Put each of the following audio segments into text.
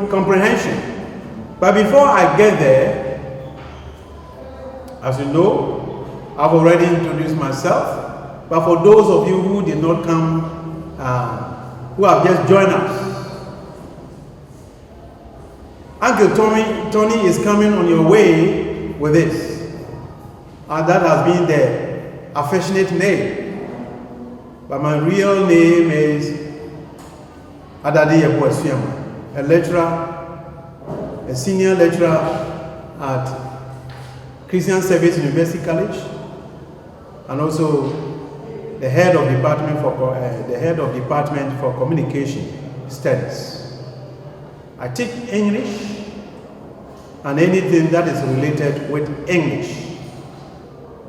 comprehension. But before I get there, as you know, I've already introduced myself. But for those of you who did not come, who have just joined us, Uncle Tony is coming on your way with this. That has been the affectionate name. But my real name is Adadi Ebuasuama, a lecturer, a senior lecturer at Christian Service University College, and also the head of department for communication studies. I teach English and anything that is related with English.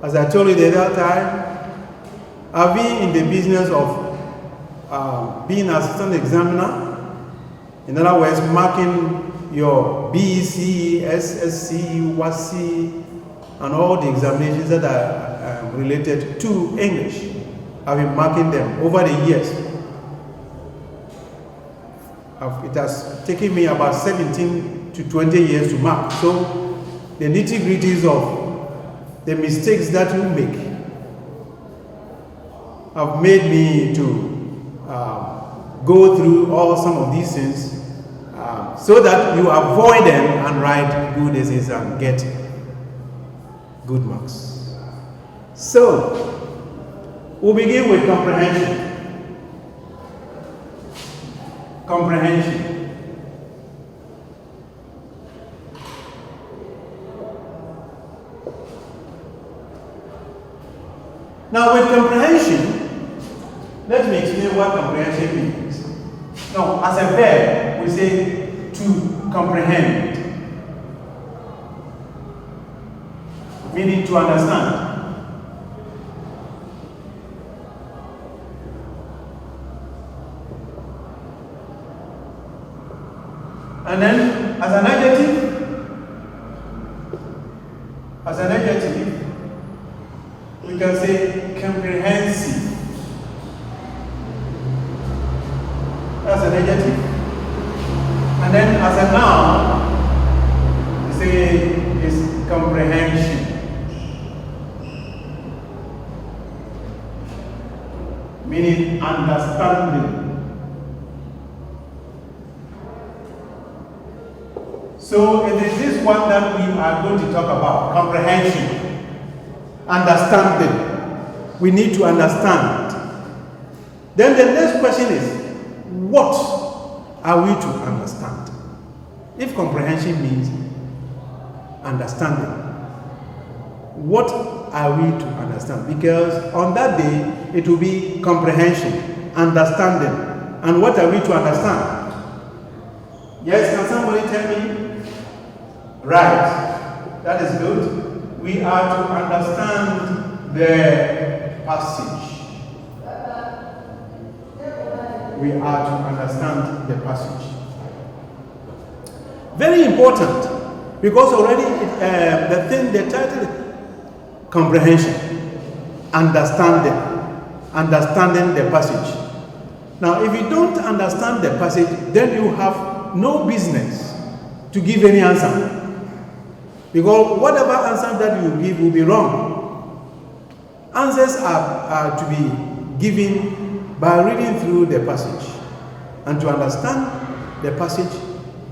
As I told you the other time, I've been in the business of being an assistant examiner. In other words, marking your BEC, SSC, WASC, and all the examinations that are related to English. I've been marking them over the years. It has taken me about 17 to 20 years to mark. So the nitty-gritties of the mistakes that you make have made me to go through some of these things so that you avoid them and write good essays and get good marks. So, we'll begin with comprehension. Comprehension. Now, with comprehension, let me explain what comprehension means. Now, as a verb, we say to comprehend, meaning to understand. And then, as an adjective, we can say comprehensive. That's an adjective. And then as a noun, we say is comprehension. Meaning understanding. So it is this one that we are going to talk about, comprehension, understanding. We need to understand. Then the next question is, what are we to understand? If comprehension means understanding, what are we to understand? Because on that day, it will be comprehension, understanding. And what are we to understand? Yes, can somebody tell me? Right, that is good. We are to understand the passage. We are to understand the passage. Very important, because already the title is comprehension, understanding the passage. Now, if you don't understand the passage, then you have no business to give any answer. Because whatever answer that you give will be wrong. Answers are to be given by reading through the passage and to understand the passage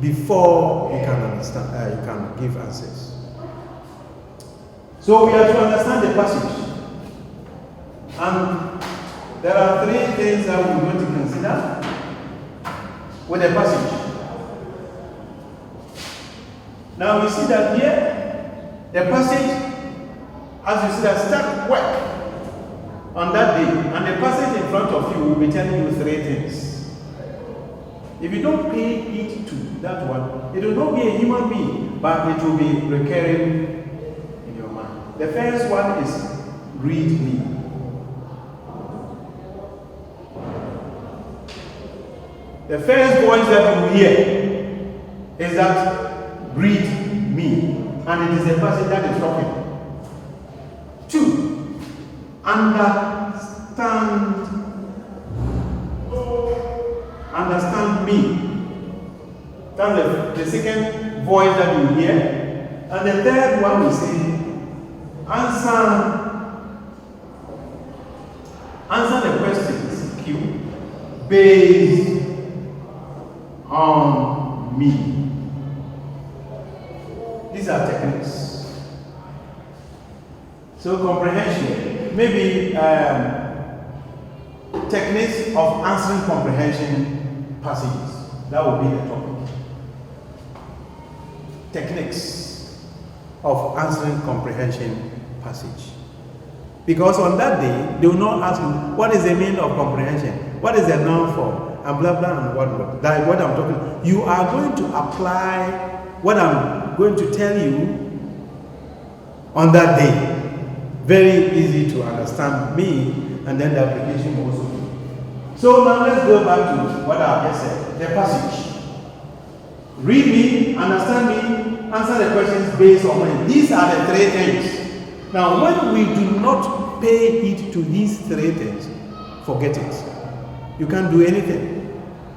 before you can understand. You can give answers. So we are to understand the passage, and there are three things that we're going to consider with the passage. Now we see that here, the passage, as you see, that start work on that day, and the passage in front of you will be telling you three things. If you don't pay heed to that one, it will not be a human being, but it will be recurring in your mind. The first one is read me. The first voice that you hear is that read me, and it is a passage that is talking. 2, understand understand me. That's the second voice that you hear. And the third one will say, answer the questions, Q, based on me. These are techniques. So comprehension, maybe techniques of answering comprehension passages. That would be the topic. Techniques of answering comprehension passage. Because on that day, they will not ask you, what is the meaning of comprehension? What is the noun for? And blah, blah, and what. That what I'm talking. You are going to apply what I'm going to tell you on that day. Very easy to understand me, and then the application also. So now let's go back to what I've just said, the passage. Read me, understand me, answer the questions based on me. These are the three things. Now, when we do not pay heed to these three things, forget it. You can't do anything.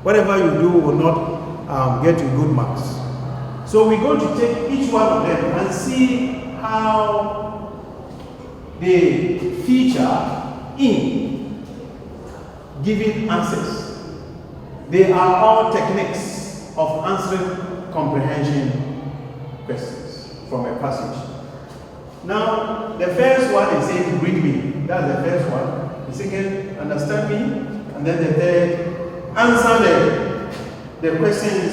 Whatever you do will not get you good marks. So we're going to take each one of them and see how they feature in giving answers. They are all techniques of answering comprehension questions from a passage. Now, the first one is saying, read me. That's the first one. The second, understand me. And then the third, answer the questions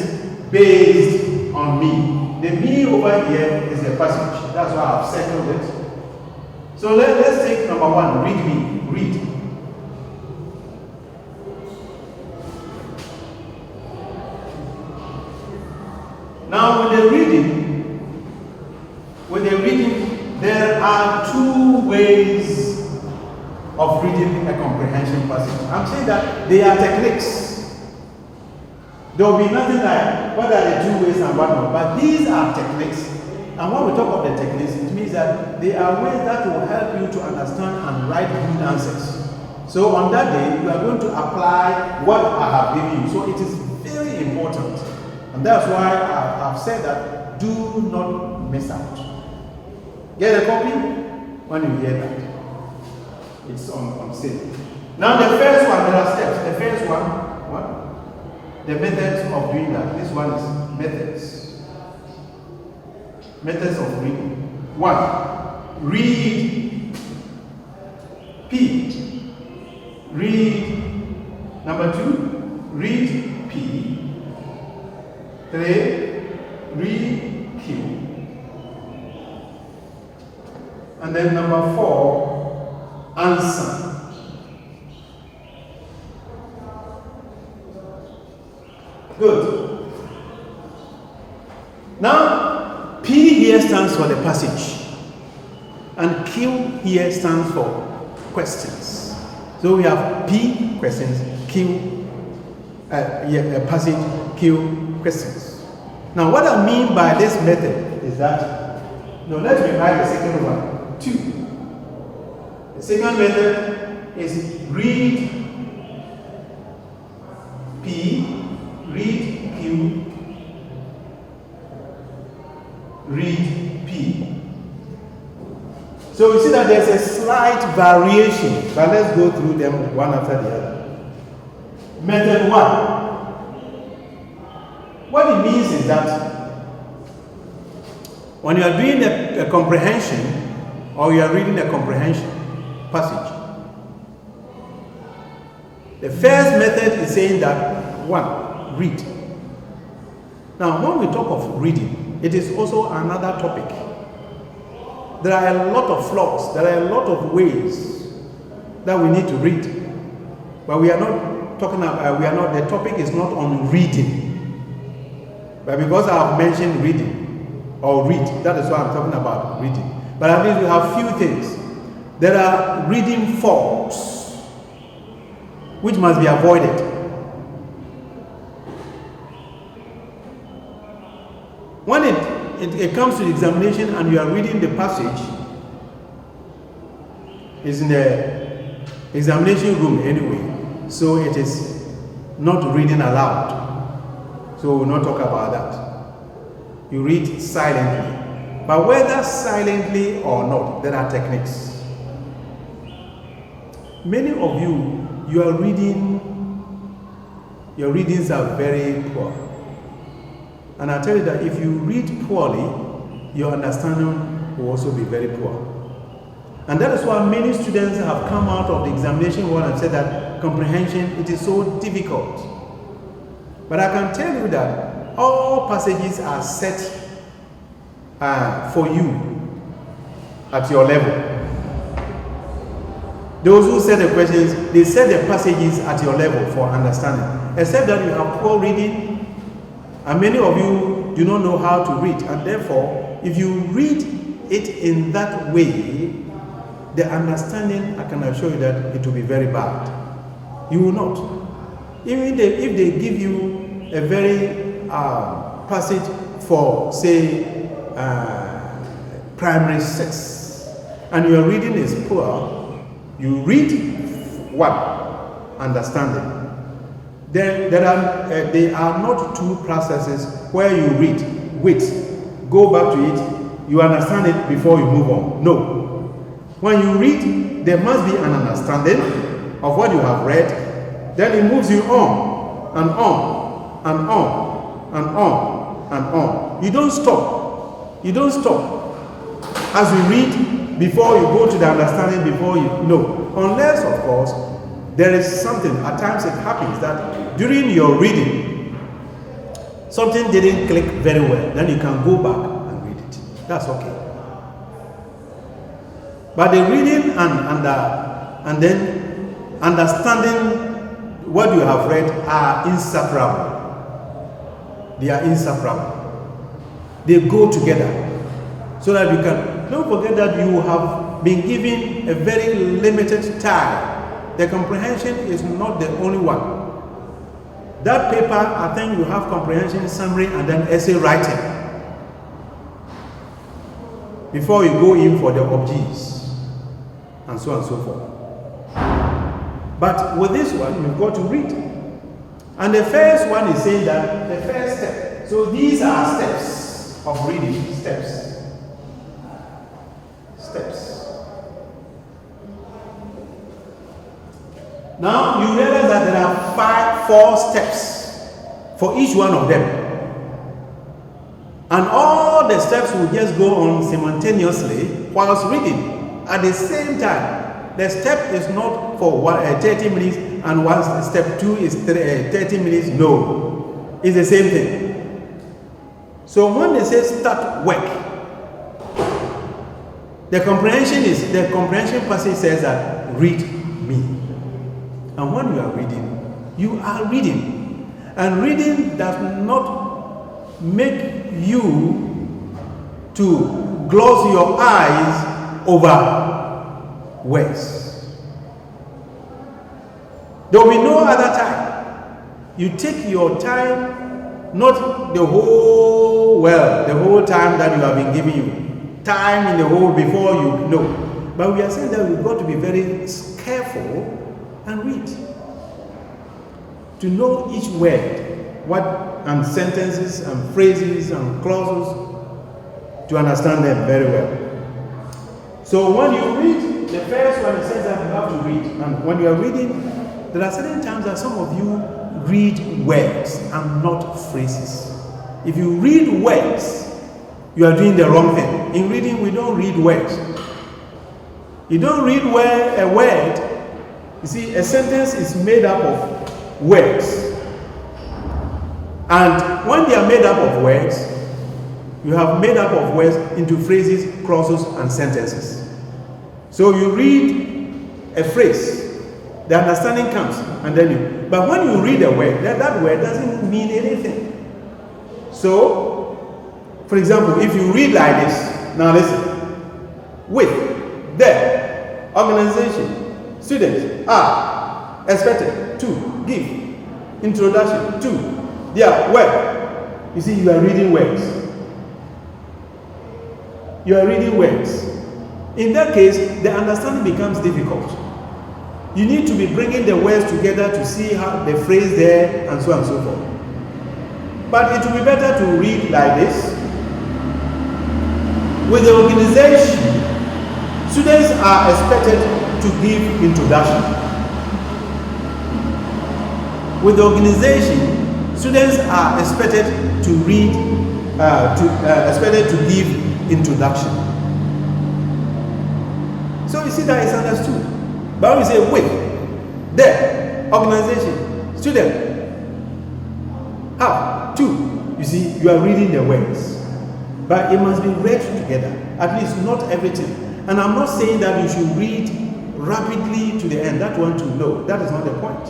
based on me. The me over here is the passage. That's why I've circled it. So let's take number one, read me. Read. Now with the reading, there are two ways of reading a comprehension passage. I'm saying that they are techniques. There will be nothing like what are the two ways and what not, but these are techniques. And when we talk of the techniques, it means that they are ways that will help you to understand and write good answers. So on that day, you are going to apply what I have given you. So it is very important. And that's why I've said that do not miss out. Get a copy when you hear that. It's on sale. Now the first one, there are steps. The first one, what? The methods of doing that. This one is methods. Methods of reading. 1. Read. P. Read. Number 2. Read P. 3. Read Q. And then number 4, answer. Good. Now, P here stands for the passage, and Q here stands for questions. So we have P, questions, Q, passage, Q, questions. Now, what I mean by this method is that, no, let's revise the second one. 2. The second method is read P, read Q, read P. So you see that there's a slight variation, but let's go through them one after the other. Method 1. What it means is that when you are doing a comprehension, or you are reading a comprehension passage, the first method is saying that 1, read. Now, when we talk of reading, it is also another topic. There are a lot of flaws, there are a lot of ways that we need to read, but we are not talking about, the topic is not on reading, but because I have mentioned reading or read, that is why I'm talking about reading. But at least we have few things. There are reading faults which must be avoided. When it comes to the examination and you are reading the passage, it's in the examination room anyway, so it is not reading aloud. So we'll not talk about that. You read silently. But whether silently or not, there are techniques. Many of you, your readings are very poor. And I tell you that if you read poorly, your understanding will also be very poor. And that is why many students have come out of the examination hall and said that comprehension, it is so difficult. But I can tell you that all passages are set for you at your level. Those who set the questions, they set the passages at your level for understanding. Except that you have poor reading, and many of you do not know how to read. And therefore, if you read it in that way, the understanding, I can assure you that it will be very bad. You will not. Even if they give you a very passage for, say, primary 6, and your reading is poor, you read one, understanding. Then there are not two processes where you read, wait, go back to it, you understand it before you move on. No. When you read, there must be an understanding of what you have read. Then it moves you on and on and on and on and on. You don't stop. You don't stop. As you read, before you go to the understanding, before you know. Unless, of course, there is something. At times it happens that during your reading, something didn't click very well. Then you can go back and read it. That's okay. But the reading and then understanding what you have read are inseparable. They are inseparable. They go together. So that you can, don't forget that you have been given a very limited time. The comprehension is not the only one. That paper, I think you have comprehension, summary, and then essay writing before you go in for the objectives. And so on and so forth. But with this one, you've got to read. And the first one is saying that the first step. So these are steps of reading. Steps. Now you realize that there are 4 steps for each one of them. And all the steps will just go on simultaneously whilst reading. At the same time, the step is not for 30 minutes and step 2 is 30 minutes. No, it's the same thing. So when they say start work, the comprehension passage says that read me. And when you are reading. And reading does not make you to gloss your eyes over words. There will be no other time. You take your time, not the whole time that you have been giving you. Time in the whole before you know. But we are saying that we've got to be very careful and read. To know each word, and sentences and phrases and clauses, to understand them very well. So when you read, the first one, it says that you have to read. And when you are reading, there are certain times that some of you read words and not phrases. If you read words, you are doing the wrong thing. In reading, we don't read words. You don't read a word. You see, a sentence is made up of words. And when they are made up of words, you have made up of words into phrases, clauses, and sentences. So you read a phrase, the understanding comes, and then but when you read a word, that word doesn't mean anything. So, for example, if you read like this, now listen, with, the, organization, students, are, expected, to, give, introduction, to, their, work. You see, you are reading words. You are reading words. In that case, the understanding becomes difficult. You need to be bringing the words together to see how the phrase there and so on and so forth. But it will be better to read like this. With the organization, students are expected to give introduction. With the organization, students are expected to read, expected to give introduction. So you see that it's understood. But we say with, the, organization, student, how, to. You see, you are reading the words. But it must be read together, at least not everything. And I'm not saying that you should read rapidly to the end. That one to know. That is not the point.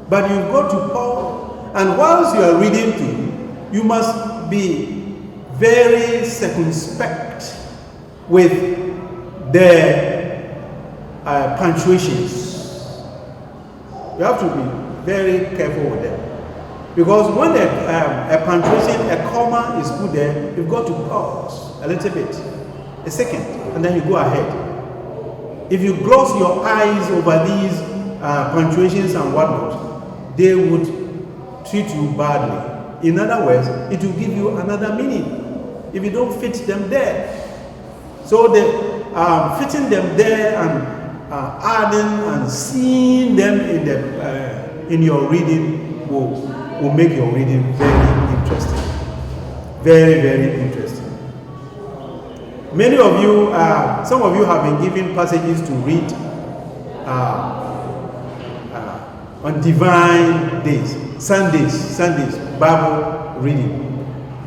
But you go to Paul, and whilst you are reading to, you must be very circumspect with the punctuations. You have to be very careful with them. Because when a punctuation, a comma is put there, you've got to pause a little bit, a second, and then you go ahead. If you gloss your eyes over these punctuations and whatnot, they would treat you badly. In other words, it will give you another meaning if you don't fit them there. So the fitting them there and adding and seeing them in your reading will make your reading very interesting. Very, very interesting. Many of you, some of you have been given passages to read on divine days, Sundays, Bible reading.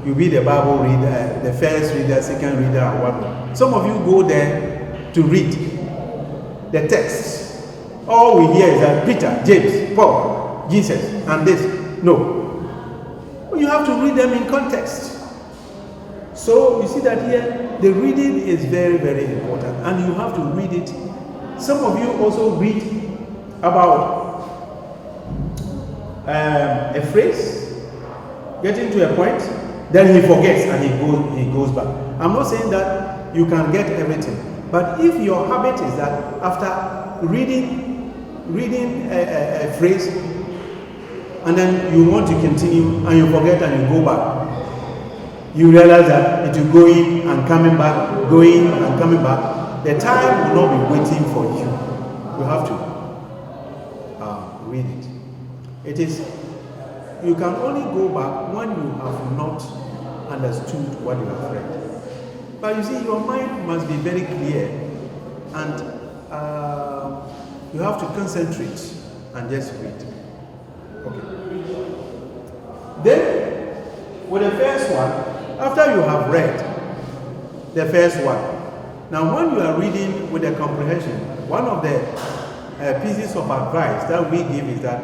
You read the Bible, read the first reader, second reader, and whatnot. Some of you go there to read the text. All we hear is that Peter, James, Paul, Jesus, and this. No. You have to read them in context. So you see that here, the reading is very, very important, and you have to read it. Some of you also read about a phrase, getting to a point, then he forgets and he goes back. I'm not saying that you can get everything, but if your habit is that after reading a phrase, and then you want to continue and you forget and you go back, you realize that it will go in and coming back, going and coming back. The time will not be waiting for you. You have to read it. It is, you can only go back when you have not understood what you have read. But you see, your mind must be very clear, and you have to concentrate and just read. Okay. Then, with the first one, after you have read the first one, now when you are reading with the comprehension, one of the pieces of advice that we give is that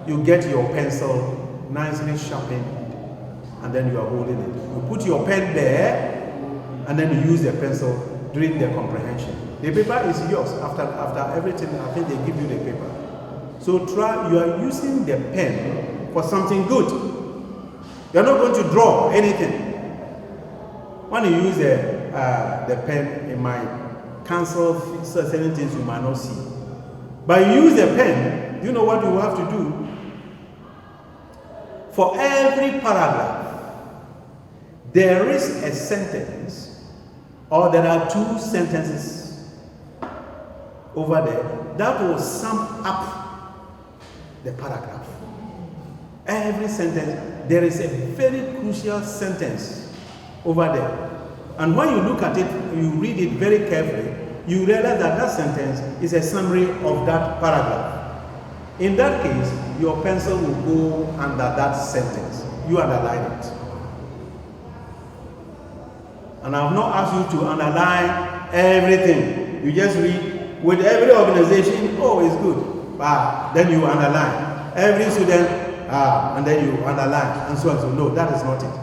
you get your pencil nicely sharpened, and then you are holding it. You put your pen there, and then you use the pencil during the comprehension. The paper is yours. After everything, I think they give you the paper. So try, you are using the pen for something good. You are not going to draw anything. When you use the pen, it might cancel certain things you might not see. But you use the pen, you know what you have to do? For every paragraph, there is a sentence, or there are two sentences over there that will sum up the paragraph. Every sentence, there is a very crucial sentence over there. And when you look at it, you read it very carefully, you realize that that sentence is a summary of that paragraph. In that case, your pencil will go under that sentence. You underline it. And I have not asked you to underline everything. You just read. With every organization, oh, it's good. Then you underline. Every student, and then you underline, and so on. So no, that is not it.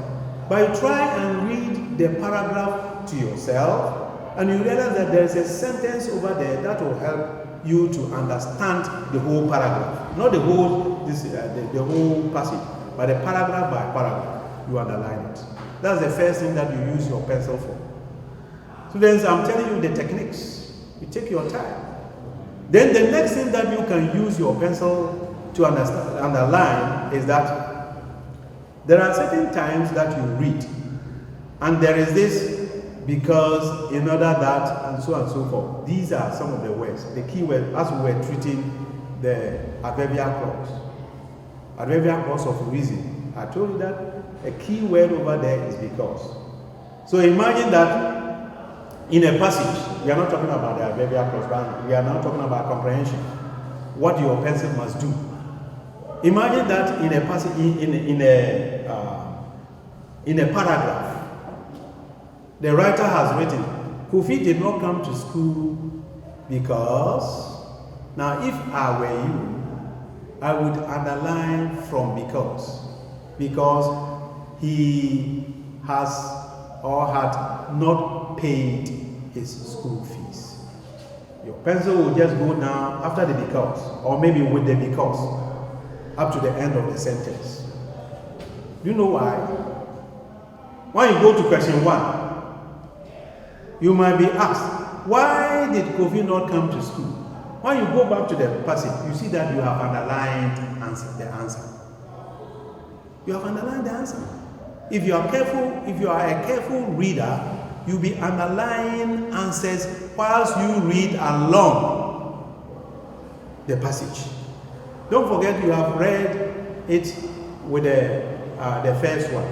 But you try and read the paragraph to yourself, and you realize that there is a sentence over there that will help you to understand the whole paragraph. Not the whole, the whole passage, but the paragraph by paragraph. You underline it. That's the first thing that you use your pencil for. Students, I'm telling you the techniques. You take your time. Then the next thing that you can use your pencil to underline is that there are certain times that you read, and there is this because, in order that, and so forth. These are some of the words, the key words, as we were treating the adverbial clause. Adverbial clause of reason. I told you that a key word over there is because. So imagine that in a passage, we are not talking about the adverbial clause, but we are now talking about comprehension. What your pencil must do. Imagine that in a passage, in a paragraph, the writer has written, Kofi did not come to school because. Now, if I were you, I would underline from because he has or had not paid his school fees. Your pencil will just go down after the because, or maybe with the because, up to the end of the sentence. Do you know why? When you go to question 1, you might be asked, why did Kofi not come to school? When you go back to the passage, you see that you have underlined the answer. You have underlined the answer. If you are a careful reader, you'll be underlining answers whilst you read along the passage. Don't forget you have read it with the first one.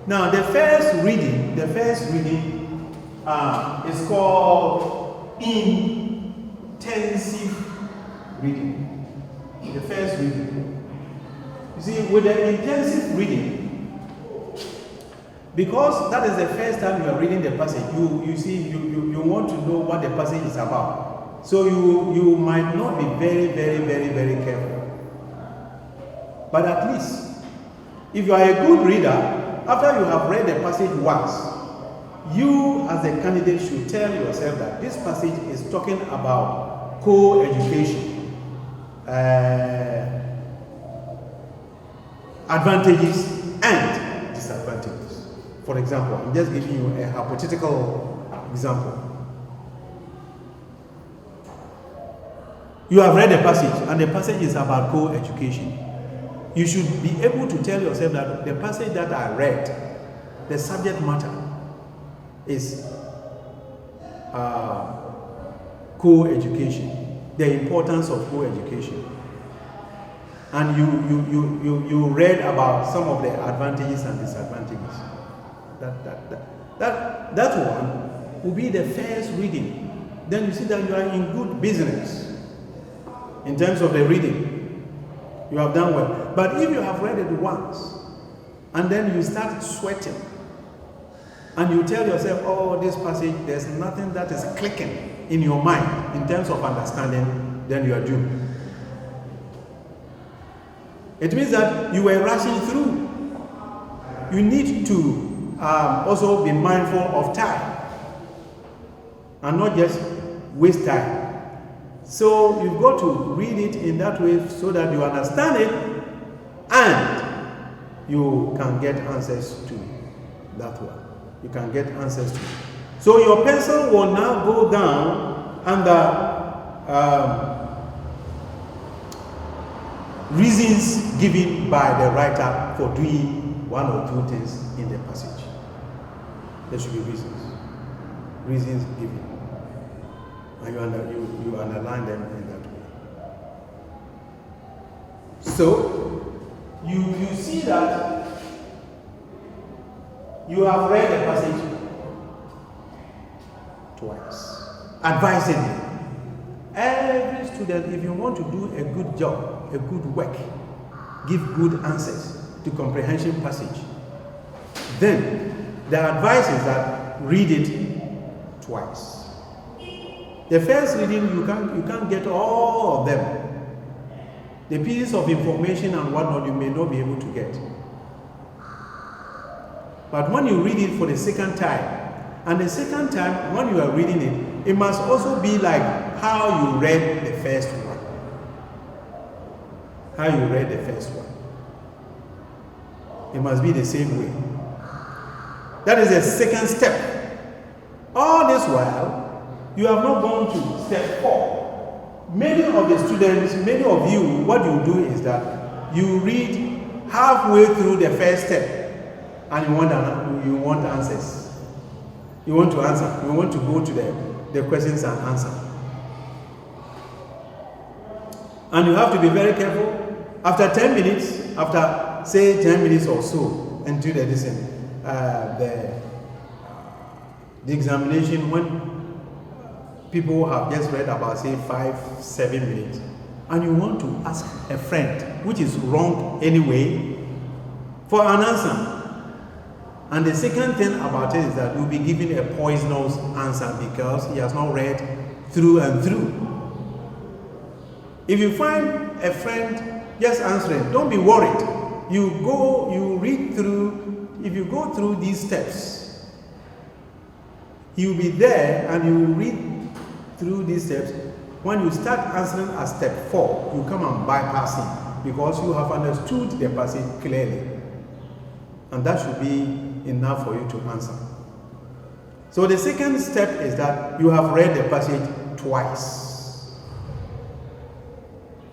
Now the first reading is called intensive reading. The first reading. You see, with the intensive reading, because that is the first time you are reading the passage, you want to know what the passage is about. So you might not be very, very, very, very careful. But at least, if you are a good reader, after you have read the passage once, you as a candidate should tell yourself that this passage is talking about co-education, advantages and disadvantages. For example, I'm just giving you a hypothetical example. You have read a passage, and the passage is about co-education. You should be able to tell yourself that the passage that I read, the subject matter is co-education, the importance of co-education. And you read about some of the advantages and disadvantages. That one will be the first reading. Then you see that you are in good business in terms of the reading. You have done well. But if you have read it once and then you start sweating and you tell yourself, oh, this passage, there's nothing that is clicking in your mind in terms of understanding, then you are doomed. It means that you were rushing through. You need to also be mindful of time and not just waste time. So you've got to read it in that way so that you understand it and you can get answers to that one. You can get answers to it. So your pencil will now go down under reasons given by the writer for doing one or two things in the passage. There should be reasons. Reasons given. And you underline them in that way. So, you see that you have read the passage twice. Advisedly. Every student, if you want to do a good job, a good work, give good answers to comprehension passage, then the advice is that read it twice. The first reading, you can't get all of them. The pieces of information and whatnot you may not be able to get. But when you read it for the second time, and the second time when you are reading it, it must also be like how you read the first one. How you read the first one. It must be the same way. That is the second step. All this while, you have not gone to step 4. many of the students, many of you, what you do is that you read halfway through the first step and you want answers. You want to answer. You want to go to the questions and answer. And you have to be very careful. After 10 minutes, after say 10 minutes or so into the examination, when people have just read about say 5-7 minutes, and you want to ask a friend, which is wrong anyway, for an answer. And the second thing about it is that you'll be given a poisonous answer because he has not read through and through. If you find a friend just answering, don't be worried. You read through. If you go through these steps, you'll be there and you will read through these steps. When you start answering at step 4, you come and bypass it because you have understood the passage clearly. And that should be enough for you to answer. So the second step is that you have read the passage twice.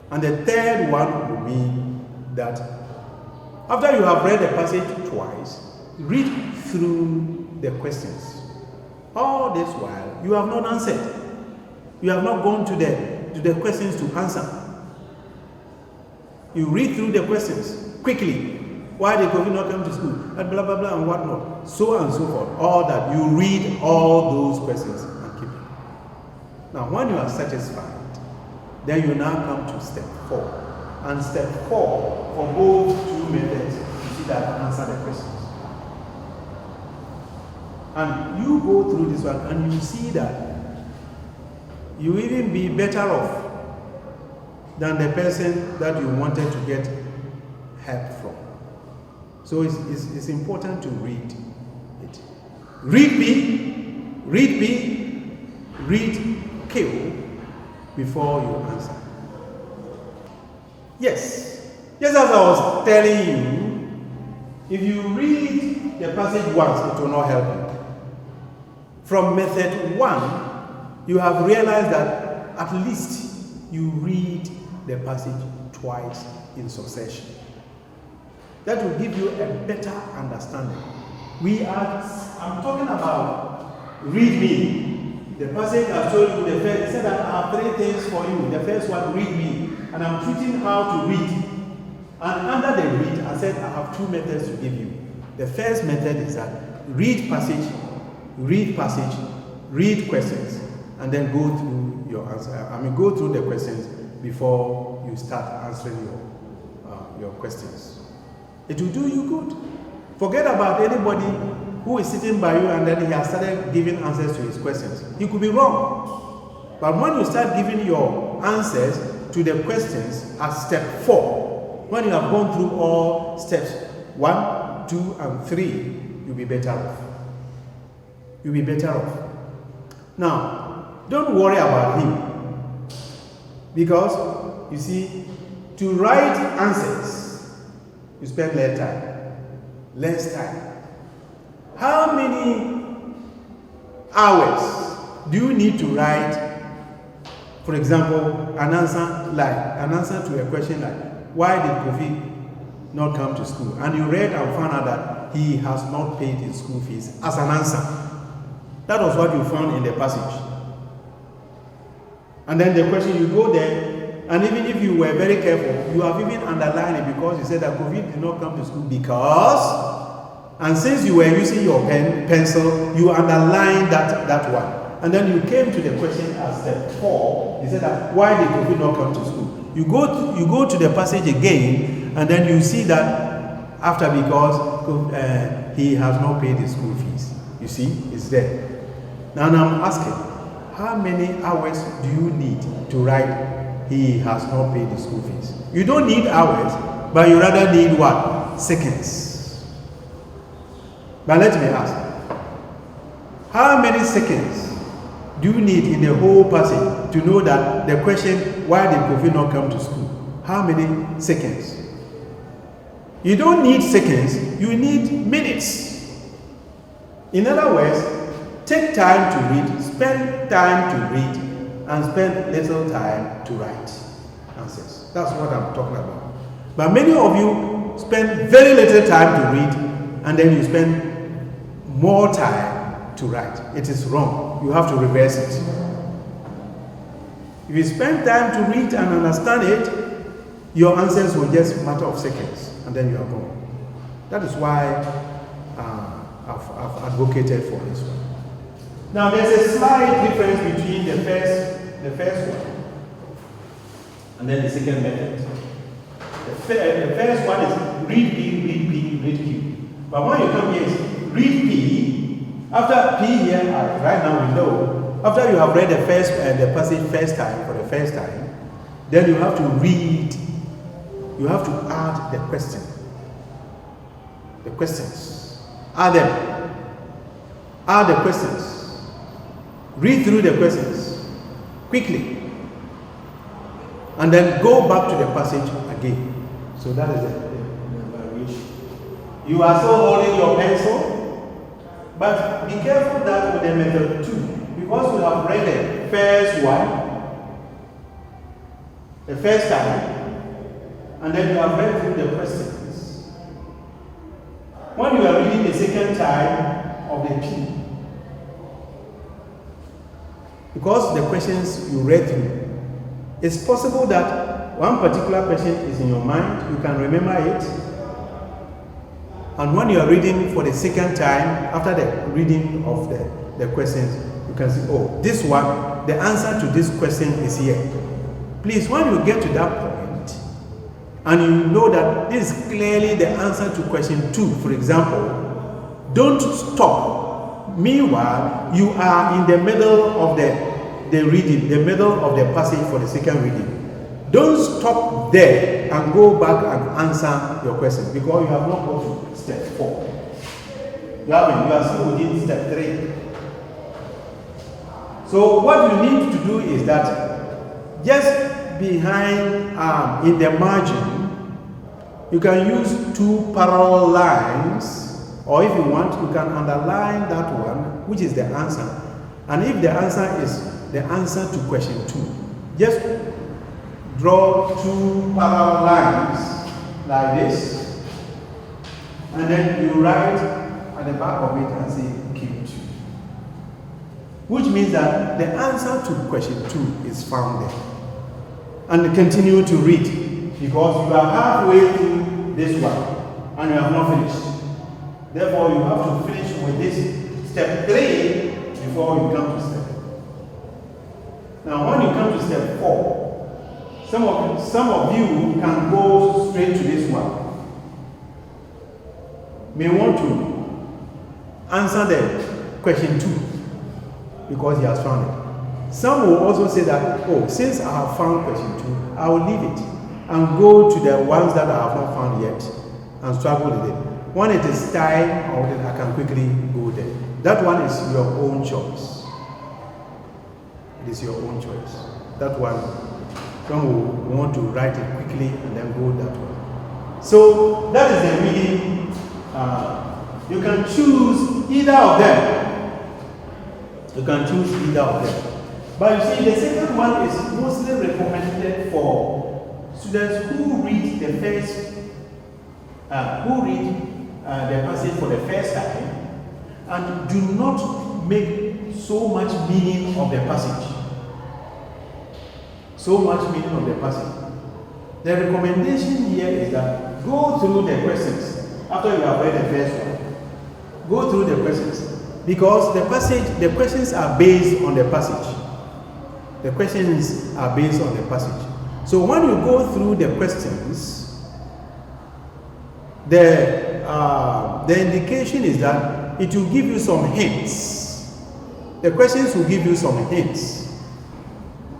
And the third one will be that after you have read the passage twice, read through the questions. All this while, you have not answered. You have not gone to the questions to answer. You read through the questions quickly. Why did COVID not come to school? And blah, blah, blah, and whatnot. So and so forth. All that. You read all those questions and keep it. Now, when you are satisfied, then you now come to step 4. And step 4, for both two methods, you see that answer the questions. And you go through this one and you see that you even be better off than the person that you wanted to get help from. So it's important to read it. Read Q before you answer. Yes, as I was telling you, if you read the passage once, it will not help you. From method 1, you have realized that at least you read the passage twice in succession. That will give you a better understanding. I'm talking about read me. The passage I told you, the first, said that I have 3 things for you. The first one, read me. And I'm teaching how to read. And under the read, I said I have 2 methods to give you. The first method is that read passage, read questions, and then go through your answer. Go through the questions before you start answering your questions. It will do you good. Forget about anybody who is sitting by you and then he has started giving answers to his questions. You could be wrong. But when you start giving your answers to the questions at step 4, when you have gone through all steps 1, 2, and 3, you'll be better off. You'll be better off. Now, don't worry about him. Because, you see, to write answers, you spend less time. How many hours do you need to write, for example, an answer to a question like, why did Kofi not come to school? And you read and found out that he has not paid his school fees as an answer. That was what you found in the passage. And then the question, you go there, and even if you were very careful, you have even underlined it because you said that COVID did not come to school because, and since you were using your pencil, you underlined that one. And then you came to the question at step 4, you said that, why did COVID not come to school? You go to the passage again, and then you see that after because he has not paid his school fees. You see, it's there. Now I'm asking, how many hours do you need to write he has not paid the school fees? You don't need hours, but you rather need what? Seconds. But let me ask, how many seconds do you need in the whole passage to know that the question, why did Kofi not come to school? How many seconds? You don't need seconds, you need minutes. In other words, take time to read, spend time to read, and spend little time to write answers. That's what I'm talking about. But many of you spend very little time to read, and then you spend more time to write. It is wrong. You have to reverse it. If you spend time to read and understand it, your answers will just matter of seconds, and then you are gone. That is why I've advocated for this one. Now, there's a slight difference between the first one and then the second method. The first one is read P, read P, read Q. But when you come here, it's read P. After P here, right now we know, after you have read the passage first time for the first time, then you have to read. You have to add the question. The questions. Add them. Add the questions. Read through the questions quickly. And then go back to the passage again. So that is the variation. You are still holding your pencil, but be careful that with the method 2, because you have read the first one, the first time, and then you have read through the questions. When you are reading the second time of the P, because the questions you read through, it's possible that one particular question is in your mind, you can remember it, and when you are reading for the second time, after the reading of the questions, you can see, oh, this one, the answer to this question is here. Please, when you get to that point, and you know that this is clearly the answer to question 2, for example, don't stop. Meanwhile, you are in the middle of the reading, the middle of the passage for the second reading. Don't stop there and go back and answer your question, because you have not got to step 4. You are still within step 3. So what you need to do is that just behind, in the margin, you can use 2 parallel lines, or if you want, you can underline that one, which is the answer. And if the answer is the answer to question 2, just draw 2 parallel lines like this, and then you write at the back of it and say Q2, which means that the answer to question 2 is found there. And continue to read, because you are halfway through this one and you have not finished. Therefore, you have to finish with this step 3 before you come to step 4. Now, when you come to step 4, some of you can go straight to this one. May want to answer the question 2 because he has found it. Some will also say that, oh, since I have found question 2, I will leave it and go to the ones that I have not found yet and struggle with it. When it is time, I can quickly go there. That one is your own choice. It is your own choice. That one, some will want to write it quickly and then go that way. So that is the reading. You can choose either of them. You can choose either of them. But you see, the second one is mostly recommended for students who read the first, the passage for the first time and do not make so much meaning of the passage. So much meaning of the passage. The recommendation here is that go through the questions after you have read the first one. Go through the questions because the questions are based on the passage. The questions are based on the passage. So when you go through the questions, the indication is that it will give you some hints. The questions will give you some hints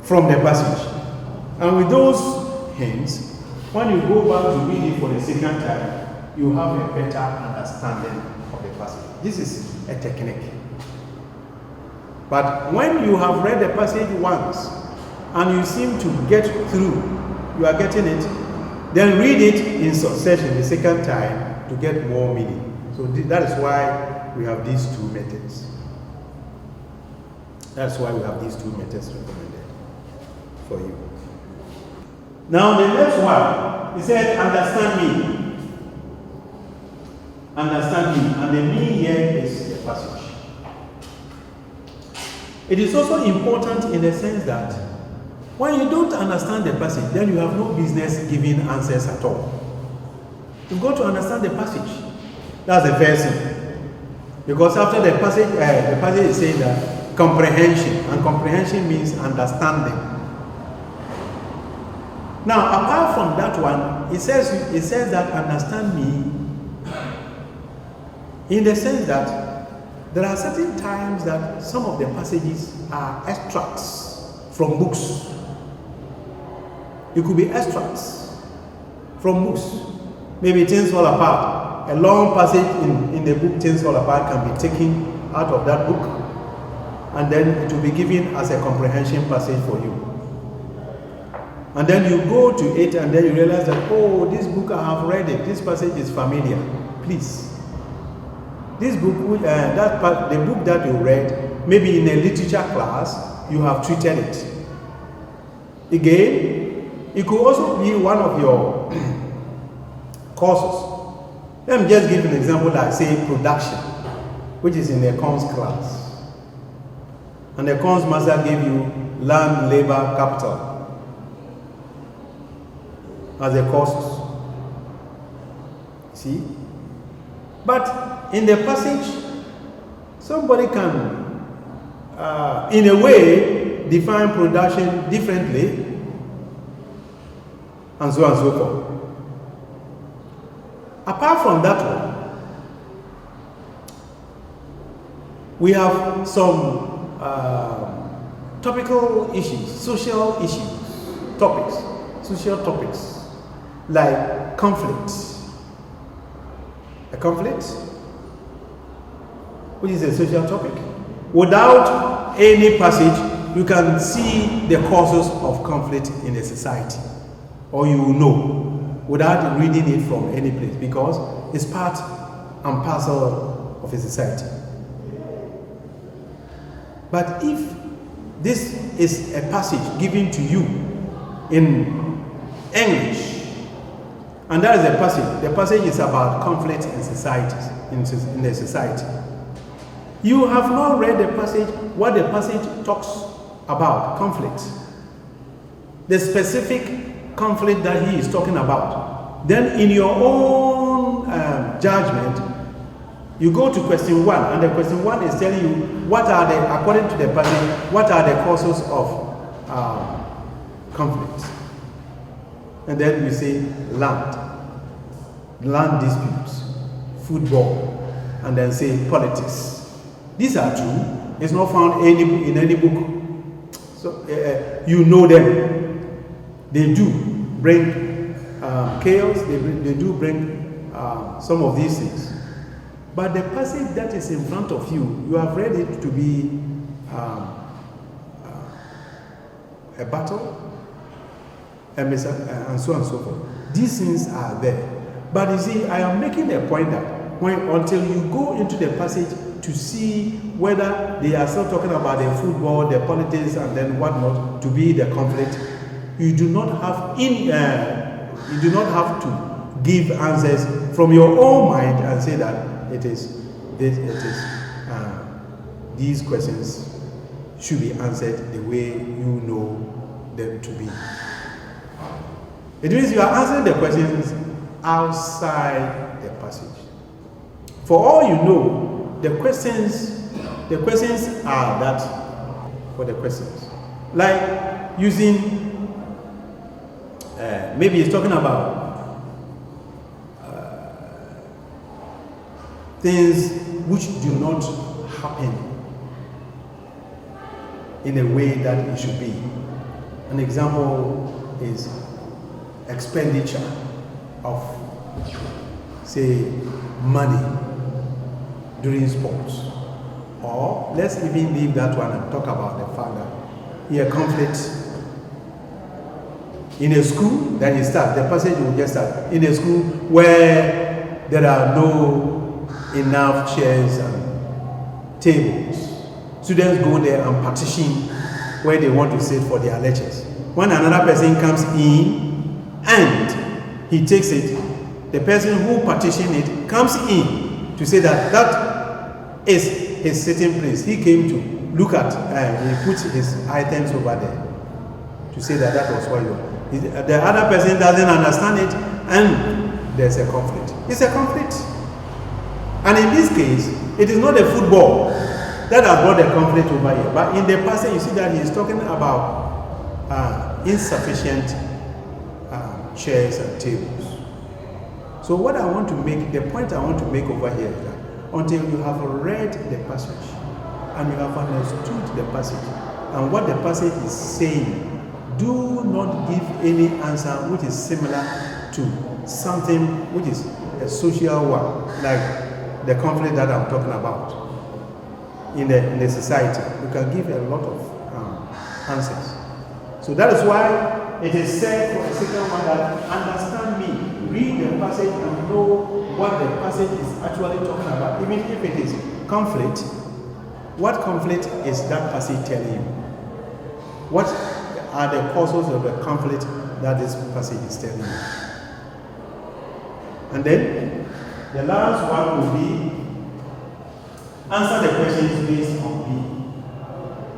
from the passage. And with those hints, when you go back to read it for the second time, you have a better understanding of the passage. This is a technique. But when you have read the passage once and you seem to get through, you are getting it, then read it in succession the second time to get more meaning. So that is why we have these two methods. That's why we have these two methods recommended. for you. Now the next one, he said, understand me. Understand me. And the me here is the passage. It is also important in the sense that when you don't understand the passage, then you have no business giving answers at all. You've got to understand the passage. That's the first thing. Because after the passage is saying that comprehension, and comprehension means understanding. Now, apart from that one, it says that understand me in the sense that there are certain times that some of the passages are extracts from books. It could be extracts from books. Maybe Things Fall Apart. A long passage in the book Things Fall Apart can be taken out of that book, and then it will be given as a comprehension passage for you. And then you go to it and then you realize that, oh, this book I have read it, this passage is familiar. Please. This book, the book that you read, maybe in a literature class, you have treated it. Again, it could also be one of your courses. Let me just give an example, like say production, which is in the Econs class. And the Econs master gave you land, labor, capital as a courses. See? But in the passage, somebody can, in a way, define production differently, and so on and so forth. Apart from that one, we have some topical issues, social issues, social topics, like conflict. A conflict, which is a social topic. Without any passage, you can see the causes of conflict in a society, or you will know without reading it from any place, because it's part and parcel of a society. But if this is a passage given to you in English, and that is a passage, the passage is about conflict in societies, in the society. You have not read the passage, what the passage talks about, conflict. The specific conflict that he is talking about. Then in your own judgment, you go to question 1, and the question 1 is telling you what are the, according to the passage, what are the causes of conflict. And then you say land disputes, football, and then say politics. These are true. It's not found in any book. So you know them. They do bring chaos. They do bring some of these things. But the passage that is in front of you, you have read it to be a battle, and so on and so forth. These things are there. But you see, I am making a point that until you go into the passage to see whether they are still talking about the football, the politics, and then whatnot to be the conflict, you do not have to give answers from your own mind and say that these questions should be answered the way you know them to be. It means you are answering the questions outside the passage. For all you know, the questions are that for the questions. Like using, maybe it's talking about things which do not happen in a way that it should be. An example is expenditure of, say, money during sports. Or let's even leave that one and talk about the fact that here conflict in a school, then you start, the passage will just start. In a school where there are no enough chairs and tables, students go there and partition where they want to sit for their lectures. when another person comes in and he takes it, the person who partitioned it comes in to say that that is his sitting place. He came to look at, he puts his items over there to say that that was what you. The other person doesn't understand it, and there's a conflict. It's a conflict. And in this case, it is not the football that has brought the conflict over here. But in the passage, you see that he is talking about insufficient chairs and tables. So what I want to make, the point I want to make over here is that until you have read the passage and you have understood the passage and what the passage is saying, do not give any answer which is similar to something which is a social one, like the conflict that I'm talking about in the society. You can give a lot of answers. So that is why it is said for the second one that understand me, read the passage and know what the passage is actually talking about. Even if it is conflict, what conflict is that passage telling you? What are the causes of the conflict that this passage is telling you? And then the last one will be answer the questions based on B.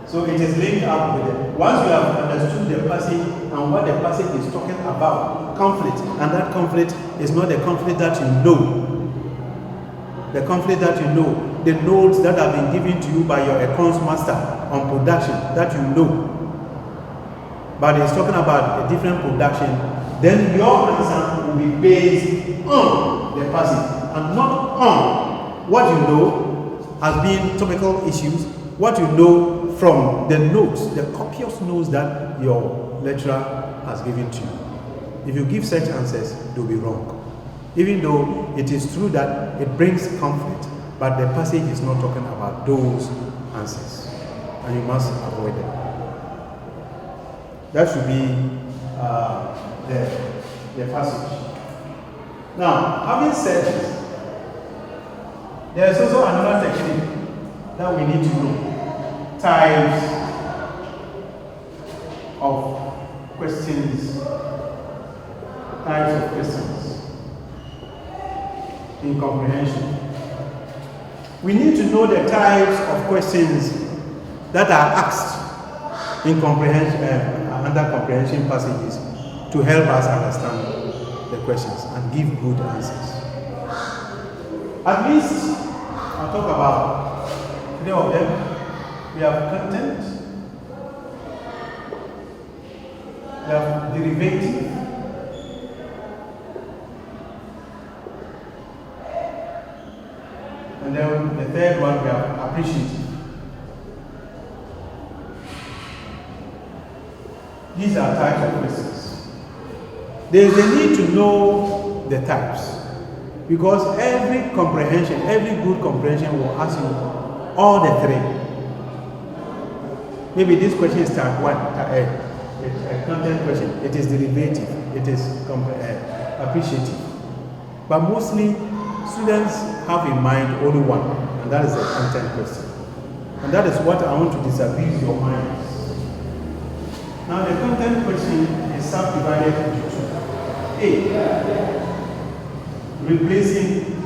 So it is linked up with it. Once you have understood the passage and what the passage is talking about, conflict, and that conflict is not the conflict that you know. The conflict that you know, the notes that have been given to you by your accounts master on production that you know. But it's talking about a different production, then your answer will be based on the passage and not on what you know as being topical issues, what you know from the notes, the copious notes that your lecturer has given to you. If you give such answers, they'll be wrong. Even though it is true that it brings conflict, but the passage is not talking about those answers, and you must avoid them. That should be the passage. Now, having said this, there is also another technique that we need to know. Types of questions. Types of questions in comprehension. We need to know the types of questions that are asked in comprehension, under comprehension passages to help us understand the questions and give good answers. At least I'll talk about 3 of them. We have content, we have derivative, and then the third one we have appreciative. These are types of questions. There is a need to know the types, because every comprehension, every good comprehension will ask you all the 3. Maybe this question is type 1, a content question. It is derivative, it is appreciative. But mostly, students have in mind only one, and that is the content question. And that is what I want to disabuse your minds. Now, the content question is subdivided into 2. A, replacing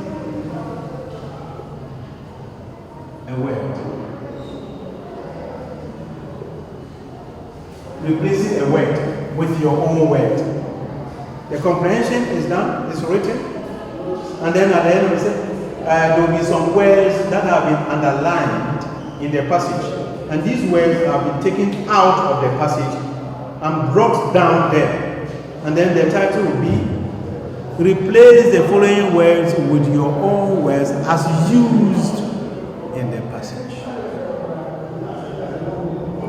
a word. Replacing a word with your own word. The comprehension is done, it's written, and then at the end of it, there will be some words that have been underlined in the passage, and these words have been taken out of the passage and brought down there. And then the title will be, replace the following words with your own words as used in the passage.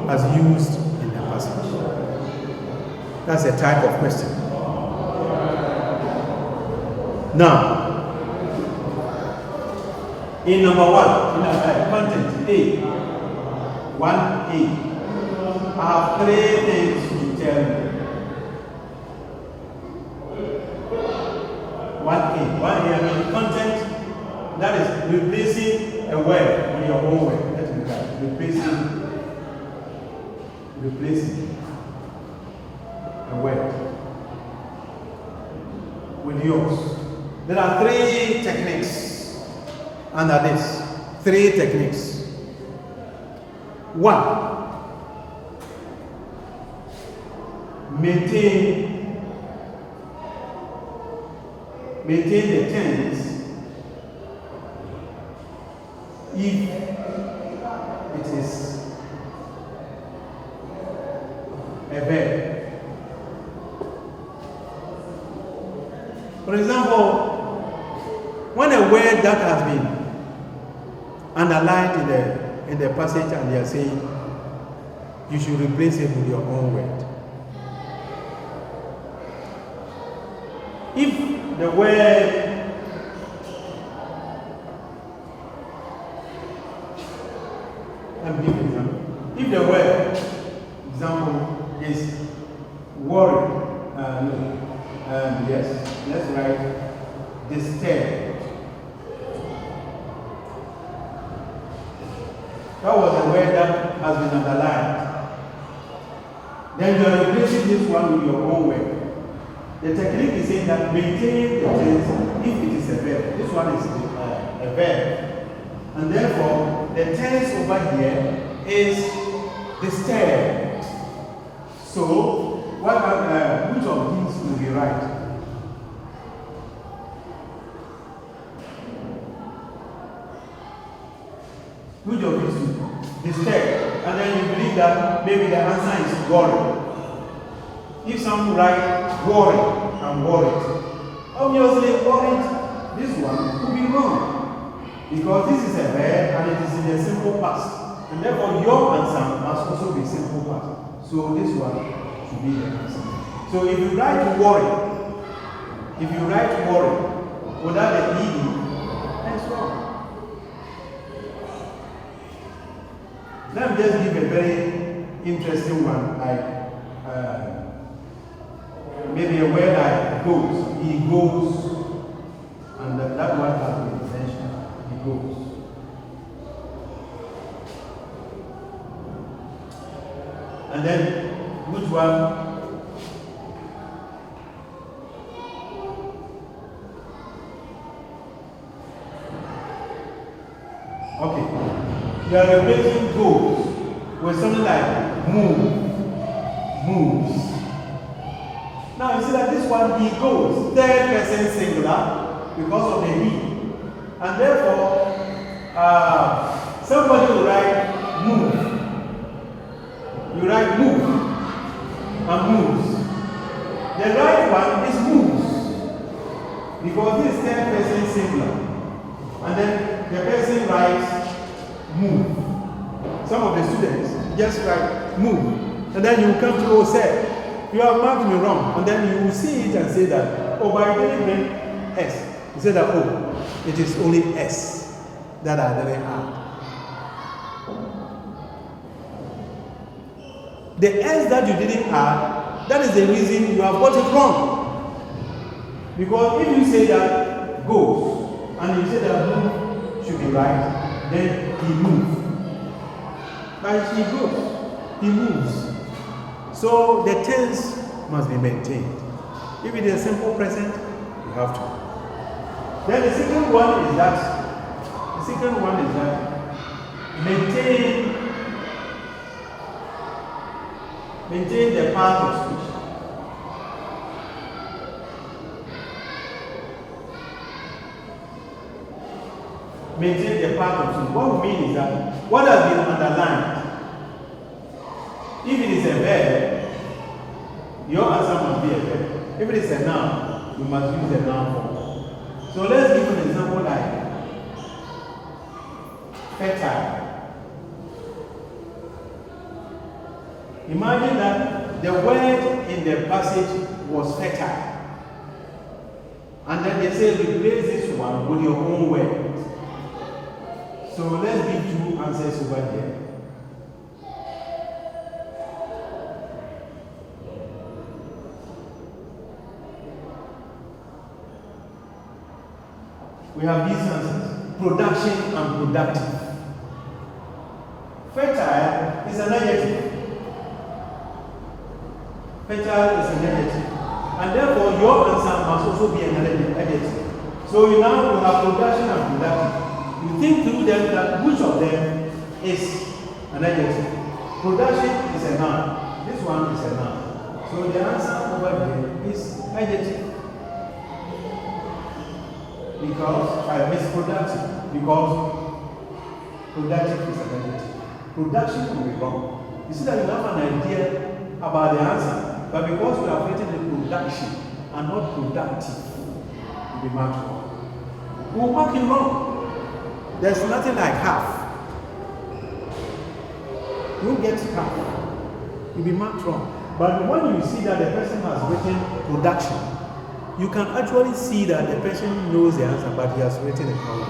As used in the passage. That's a type of question. Now, in number 1, in content A, 1A, I have 3 things to tell you. 1A, I mean content, that is replacing a word with your own word. Let's look at it. Replacing. a word with yours. There are 3 techniques under this. 3 techniques. 1, maintain the tense if it is a verb. For example, when a word that has been underlined in the passage and they are saying you should replace it with your own word. If the word let me give an example. If the word example is worry, yes, let's write disturb. That was a word that has been underlined. Then you are replacing this one with your own word. The technique is saying that maintain the tense if it is a verb. This one is a verb. And therefore, the tense over here is disturbed. So, which of these will be right? Which of these two? Disturbed. And then you believe that maybe the answer is worry. If some write worry and worried, obviously worried, this one could be wrong. Because this is a verb and it is in a simple past. And therefore your answer must also be simple past. So this one should be the answer. So if you write worry, without the ed, that's wrong. Let me just give a very interesting one, like maybe a word like goes. He goes, and that one has been mentioned. He goes. And then, which one? Okay. You are replacing goes with something like moves. Now you see that this one, he goes, third person singular, because of the he. And therefore, somebody will write move. You write move and moves. The right one is moves, because this is third person singular. And then the person writes move. Some of the students just write move. And then you come to say, you have marked me wrong. And then you will see it and say that, oh, but I didn't mean S. You say that, oh, it is only S that I didn't add. The S that you didn't add, that is the reason you have got it wrong. Because if you say that goes, and you say that move should be right, then he moves. But he goes, he moves. So the tense must be maintained. If it is a simple present, you have to. Then the second one is that maintain the part of speech. Maintain the part of speech. What we mean is that what has been underlined, if it is a verb, your answer must be a verb. If it is a noun, you must use a noun form. So let's give an example like fertile. Imagine that the word in the passage was fertile. And then they say replace this one with your own word. So let's give 2 answers over here. We have these answers: production and productive. Fertile is an adjective. Fertile is an adjective. And therefore, your answer must also be an adjective. So you now have production and productive. You think through them that which of them is an adjective. Production is a noun. This one is a noun. So the answer over there is adjective. Because I miss productive. Because productive is an adjective. Production will be wrong. You see that you have an idea about the answer, but because we have written the production and not productive, it will be marked wrong. We will mark it wrong. There's nothing like half. You won't get half. It will be marked wrong. But when you see that the person has written production, you can actually see that the person knows the answer, but he has written it wrong.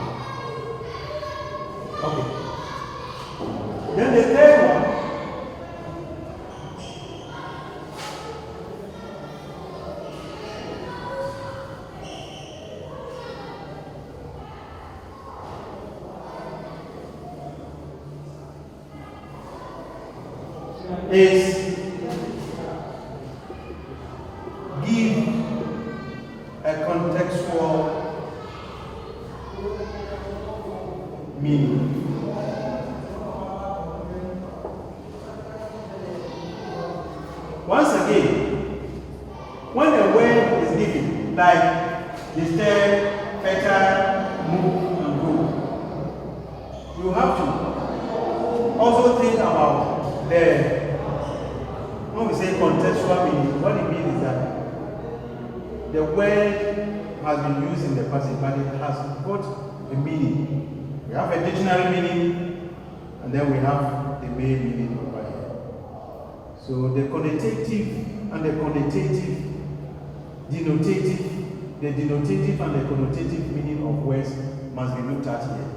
Okay. Then the third one is give a contextual meaning. Once again, when a word is given, like disturb, fertile, move, and go, you have to also think about when we say contextual meaning, what it means is that the word has been used in the passage, but it has got a meaning. We have a dictionary meaning, and then we have the main meaning over here. So the connotative and the connotative, denotative, the denotative and the connotative meaning of words must be looked at here.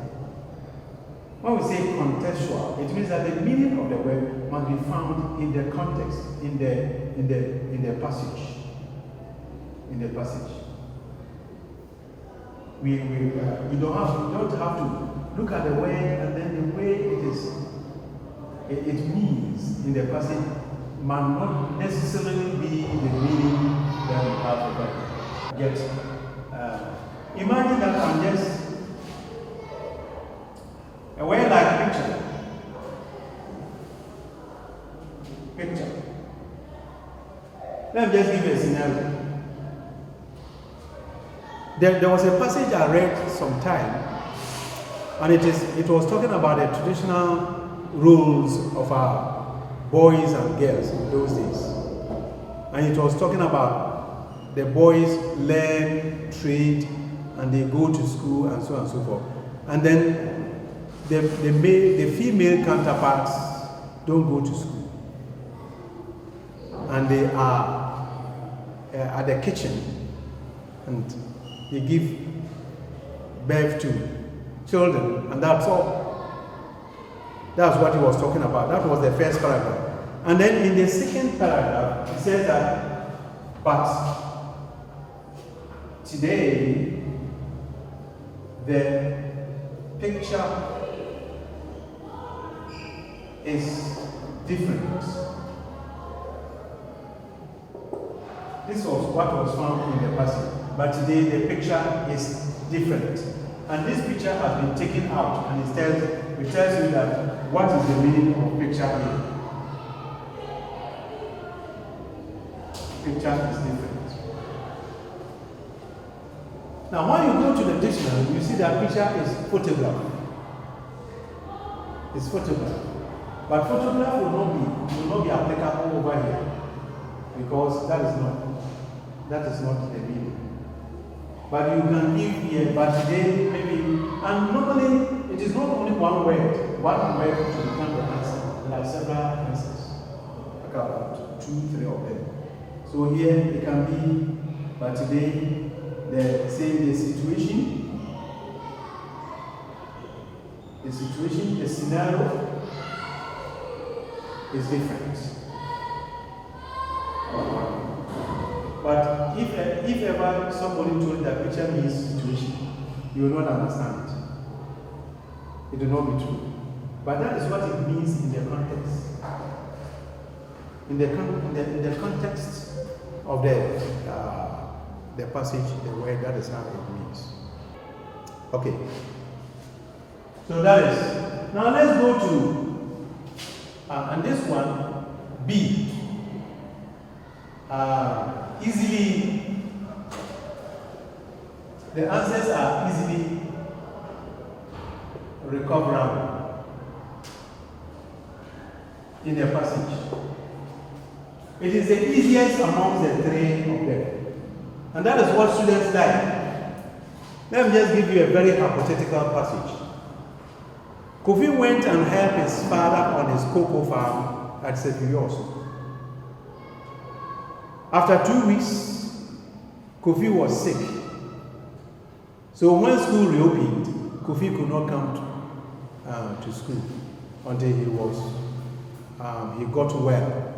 When we say contextual, it means that the meaning of the word must be found in the context, in the passage. In the passage. We don't have to look at the word and then the way it means in the passage might not necessarily be the meaning that we have to get. Imagine that I'm just a word like picture. Picture. Let me just give you a scenario. There was a passage I read sometime, and it was talking about the traditional roles of our boys and girls in those days. And it was talking about the boys learn trade and they go to school and so on and so forth. And then the female counterparts don't go to school. And they are at the kitchen and they give birth to children, and that's all. That's what he was talking about. That was the first paragraph. And then in the second paragraph, he says that, but today, the picture is different. This was what was found in the passage. But today the picture is different. And this picture has been taken out, and it tells you that what is the meaning of picture here. Picture is different. Now when you go to the dictionary, you see that picture is photograph. It's photograph. But photograph will not be applicable over here, because that is not the meaning. But you can give here, but today maybe, and normally it is not only one word to become the answer. There are several answers, like about 2-3 of them. So here it can be, but today the situation, the scenario is different. But if ever somebody told that picture means situation, you will not understand it. It will not be true. But that is what it means in the context. in the context of the passage, the word, that is how it means. Okay. So that is. Now let's go to, and this one, B. Easily, the answers are easily recoverable in the passage. It is the easiest amongst the three of them. And that is what students like. Let me just give you a very hypothetical passage. Kofi went and helped his father on his cocoa farm at Sefios. After 2 weeks, Kofi was sick. So when school reopened, Kofi could not come to school until he got well.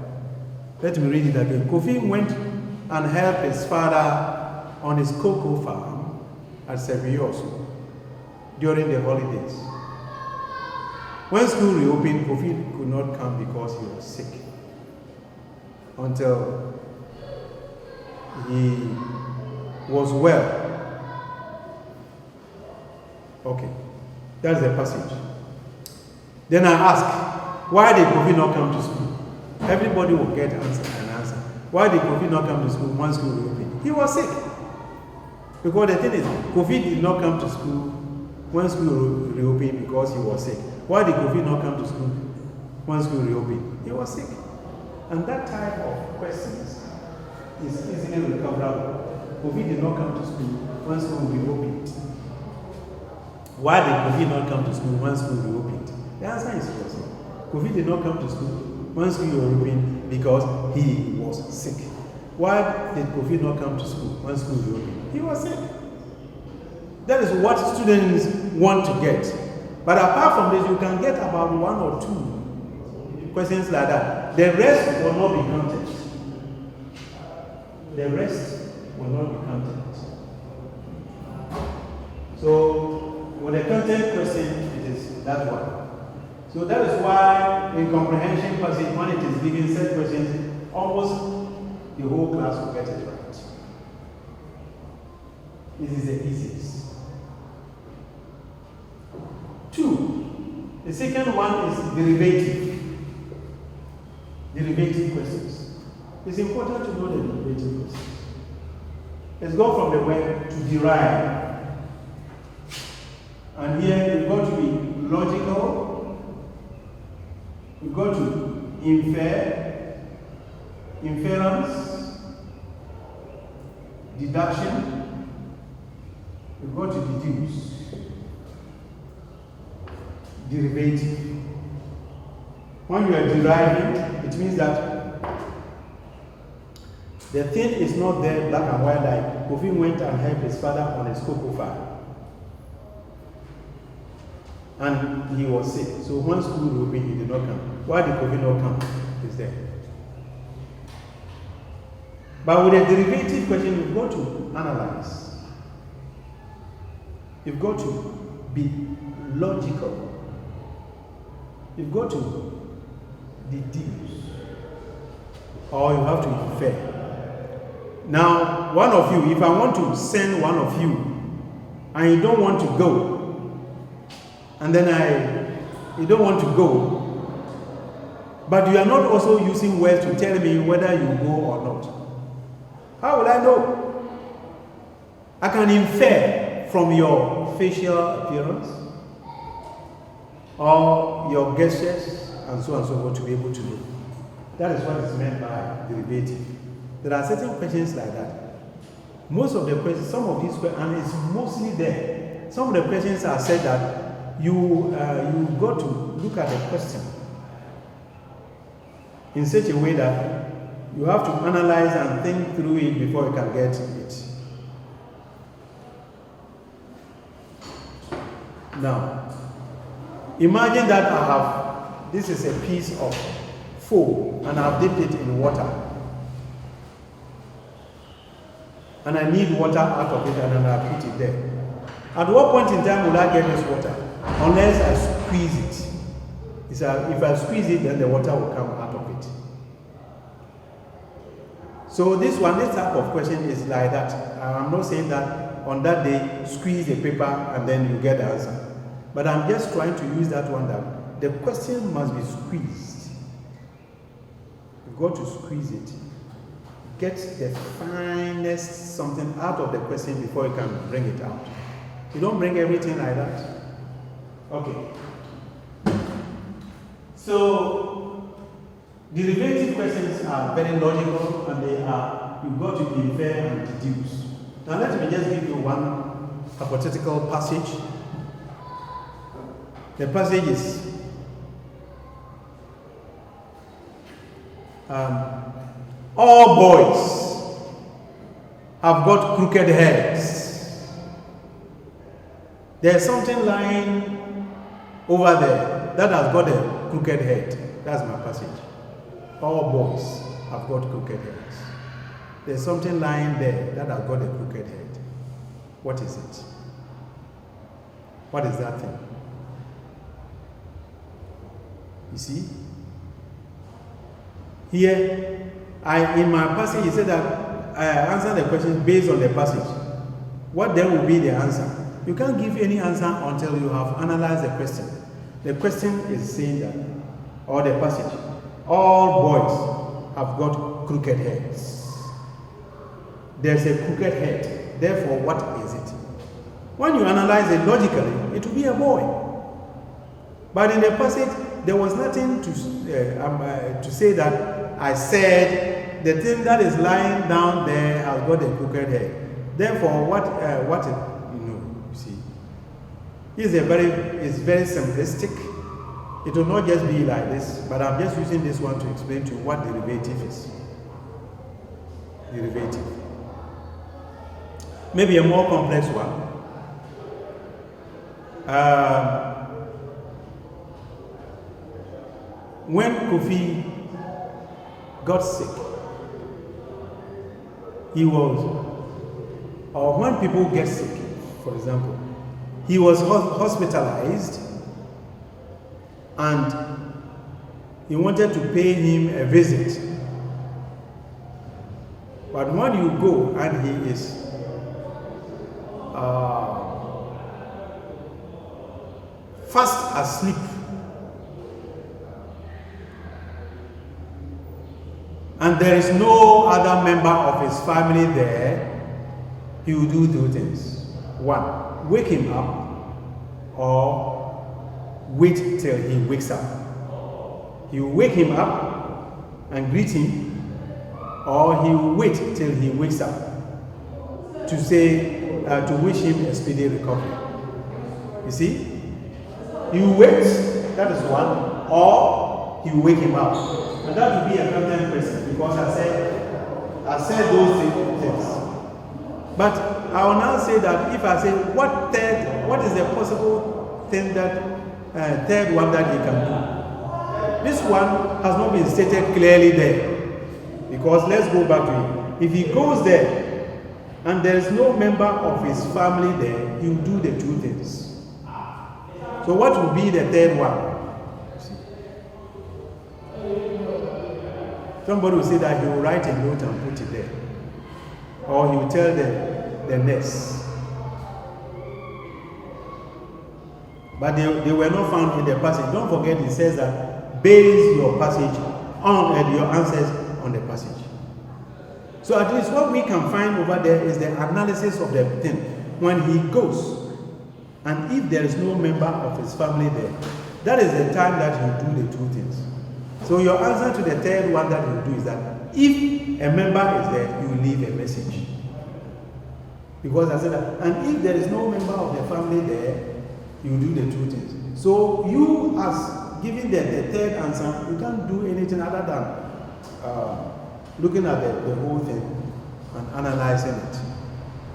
Let me read it again. Kofi went and helped his father on his cocoa farm at Sefios during the holidays. When school reopened, Kofi could not come because he was sick until he was well. Okay, that's the passage. Then I ask, why did Kofi not come to school? Everybody will get an answer. Why did Kofi not come to school when school reopened? He was sick. Because the thing is, Kofi did not come to school when school reopened because he was sick. Why did Kofi not come to school when school reopened? He was sick. And that type of questions is easily recoverable. Kofi did not come to school when school reopened. Why did Kofi not come to school when school reopened? The answer is yes. Kofi did not come to school when school reopened because he was sick. Why did Kofi not come to school when school reopened? He was sick. That is what students want to get. But apart from this, you can get about 1 or 2 questions like that. The rest will not be counted. The rest will not be counted. So, with a content question, it is that one. So that is why in comprehension passage, when it is given set questions, almost the whole class will get it right. This is the easiest. 2. The second one is derivative. Derivative questions. It's important to know the derivative questions. Let's go from the word to derive. And here you've got to be logical, you've got to infer, inference, deduction, you've got to deduce, derivative. When you are deriving, it means that the thing is not there black and white like Kofi went and helped his father on his cocoa farm. And he was sick. So when school reopened, he did not come. Why did Kofi not come? Is there. But with a derivative question, you've got to analyze. You've got to be logical. You've got to deduce. Or you have to infer. Now, one of you, if I want to send one of you, and you don't want to go, and then you don't want to go, but you are not also using words to tell me whether you go or not. How will I know? I can infer from your facial appearance or your gestures and so forth to be able to know. That is what is meant by derivative. There are certain questions like that. Most of the questions, some of these questions, and it's mostly there. Some of the questions are said that you got to look at the question in such a way that you have to analyze and think through it before you can get it. Now, imagine that this is a piece of foam and I've dipped it in water. And I need water out of it and I put it there. At what point in time will I get this water? Unless I squeeze it. If I squeeze it, then the water will come out of it. So this type of question is like that. I'm not saying that on that day, squeeze the paper and then you get the answer. But I'm just trying to use that one that the question must be squeezed. You've got to squeeze it. Get the finest something out of the question before you can bring it out. You don't bring everything like that. Okay. So, derivative questions are very logical and you've got to infer and deduce. Now let me just give you one hypothetical passage. The passage is all boys have got crooked heads. There's something lying over there that has got a crooked head. That's my passage. All boys have got crooked heads. There's something lying there that has got a crooked head. What is it? What is that thing? You see? Here, in my passage, he said that I answer the question based on the passage. What then will be the answer? You can't give any answer until you have analyzed the question. The question is saying that, or the passage, all boys have got crooked heads. There's a crooked head. Therefore, what is it? When you analyze it logically, it will be a boy. But in the passage, there was nothing to say that I said the thing that is lying down there has got a crooked head. Therefore, you see, it's very simplistic. It will not just be like this, but I'm just using this one to explain to you what derivative is. Derivative. Maybe a more complex one. When Kofi got sick, or when people get sick, for example, he was hospitalized and he wanted to pay him a visit. But when you go and he is fast asleep, and there is no other member of his family there, he will do two things. One, wake him up, or wait till he wakes up. He will wake him up and greet him, or he will wait till he wakes up to say, to wish him a speedy recovery. You see? You wait, that is one, or he will wake him up. And that would be a content question because I said those things. But I will now say that if I say what is the possible thing that third one that he can do? This one has not been stated clearly there. Because let's go back to it. If he goes there and there is no member of his family there, he will do the two things. So what will be the third one? Somebody will say that he will write a note and put it there. Or he will tell the nurse. But they were not found in the passage. Don't forget, it says that base your passage on your answers on the passage. So at least what we can find over there is the analysis of the thing. When he goes, and if there is no member of his family there, that is the time that he will do the two things. So your answer to the third one that you do is that if a member is there, you leave a message. Because I said that, and if there is no member of the family there, you do the two things. So you, as giving the third answer, you can't do anything other than looking at the whole thing and analyzing it.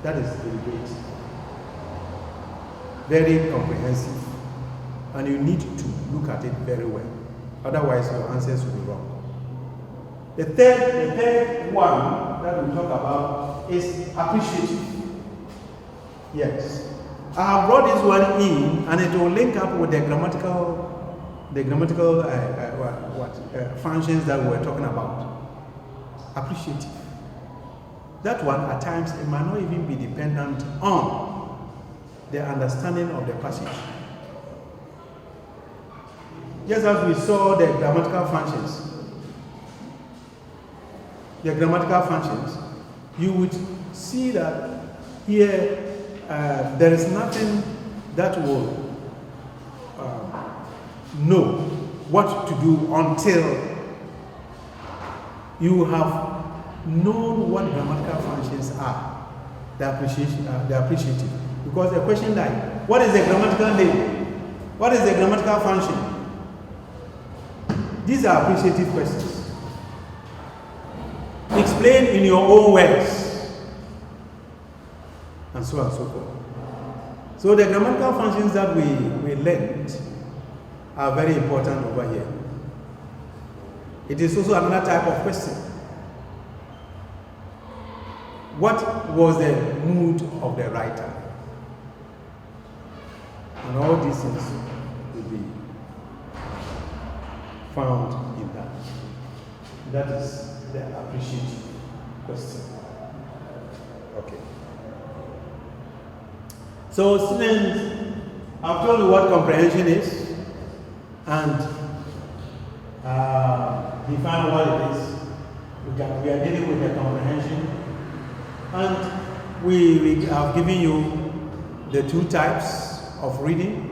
That is the debate. Very comprehensive. And you need to look at it very well. Otherwise, your answers will be wrong. The third one that we'll talk about is appreciative. Yes. I have brought this one in, and it will link up with the grammatical functions that we were talking about. Appreciative. that one at times it might not even be dependent on the understanding of the passage. Just as we saw the grammatical functions, you would see that here there is nothing that will know what to do until you have known what grammatical functions are. They appreciate it. Because a question like, what is the grammatical name? What is the grammatical function? These are appreciative questions. Explain in your own words. And so on and so forth. So the grammatical functions that we learned are very important over here. It is also another type of question. What was the mood of the writer? And all these things will be found in that. That is the appreciative question. Okay. So students, I've told you what comprehension is and define what it is. We are dealing with the comprehension, and we have given you the two types of reading,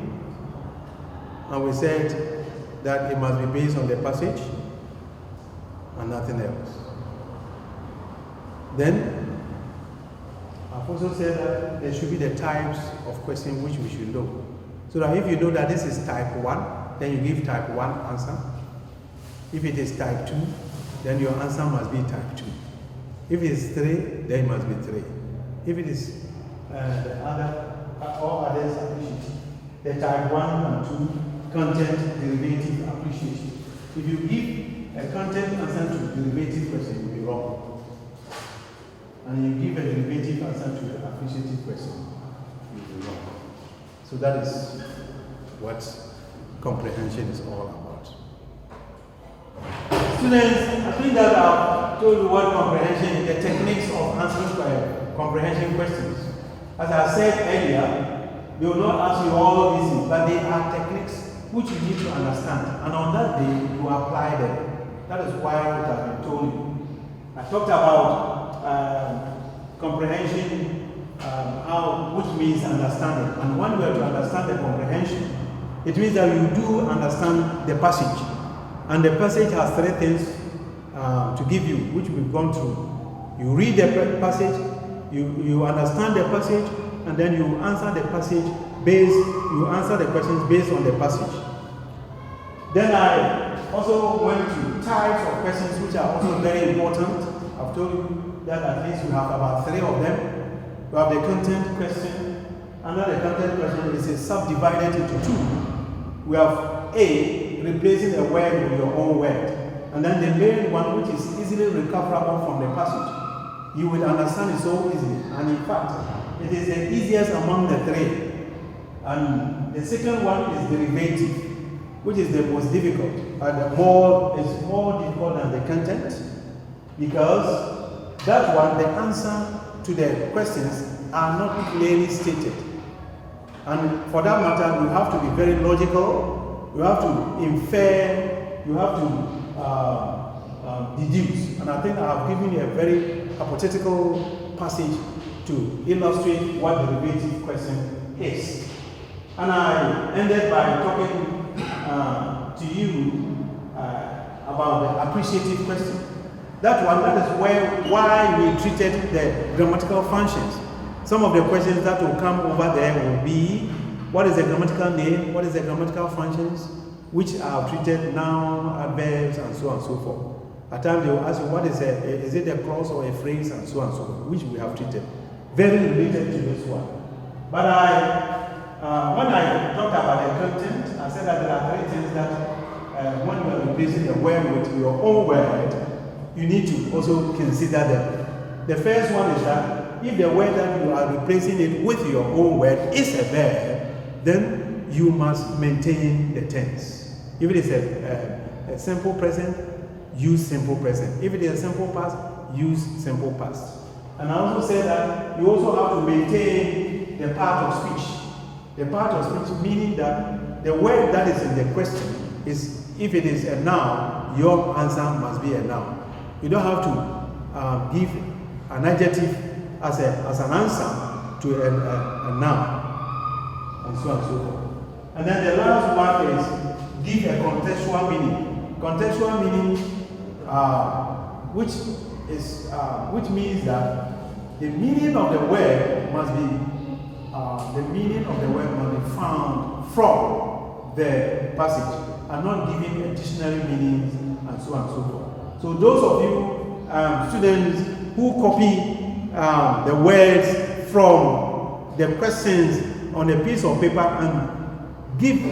and we said that it must be based on the passage and nothing else. Then I've also said that there should be the types of questions which we should know. So that if you know that this is type 1, then you give type 1 answer. If it is type 2, then your answer must be type 2. If it is 3, then it must be 3. If it is the other, all others appreciate the type 1 and 2 content derivative appreciation. If you give a content answer to derivative question, it will be wrong. And you give a derivative answer to the appreciative question, it will be wrong. So that is what comprehension is all about. Students, I think that I've told you what comprehension is, the techniques of answering comprehension questions. As I said earlier, they will not ask you all these things, but they are techniques which you need to understand. And on that day, you apply them. That is why it has been told you. I talked about comprehension, which means understanding. And when we are to understand the comprehension, it means that you do understand the passage. And the passage has 3 things to give you, which we've gone through. You read the passage, you understand the passage, and then you answer the passage you answer the questions based on the passage. Then I also went to types of questions which are also very important. I've told you that at least we have about 3 of them. We have the content question. Under the content question, it is subdivided into 2. We have A, replacing a word with your own word. And then the main one, which is easily recoverable from the passage. You will understand it so easily. And in fact, it is the easiest among the 3. And the second one is derivative, which is the most difficult. And it's more difficult than the content, because that one, the answer to the questions are not clearly stated. And for that matter, you have to be very logical, you have to infer, you have to deduce. And I think I have given you a very hypothetical passage to illustrate what the derivative question is. And I ended by talking to you about the appreciative question. That is why we treated the grammatical functions. Some of the questions that will come over there will be, what is the grammatical name, what is the grammatical functions, which are treated noun, adverbs, and so on and so forth. At times they will ask you, what is it a clause or a phrase, and so on and so forth, which we have treated. Very related to this one. But when I talked about the content, I said that there are 3 things that when you are replacing a word with your own word, you need to also consider them. The first one is that if the word that you are replacing it with your own word is a verb, then you must maintain the tense. If it is a simple present, use simple present. If it is a simple past, use simple past. And I also said that you also have to maintain the part of speech. The part of speech meaning that the word that is in the question is, if it is a noun, your answer must be a noun. You don't have to give an adjective as an answer to a noun, and so on and so forth. And then the last one is give a contextual meaning. Contextual meaning, which means that the meaning of the word must be found from the passage, and not giving a dictionary meanings and so on and so forth. So those of you students who copy the words from the questions on a piece of paper and give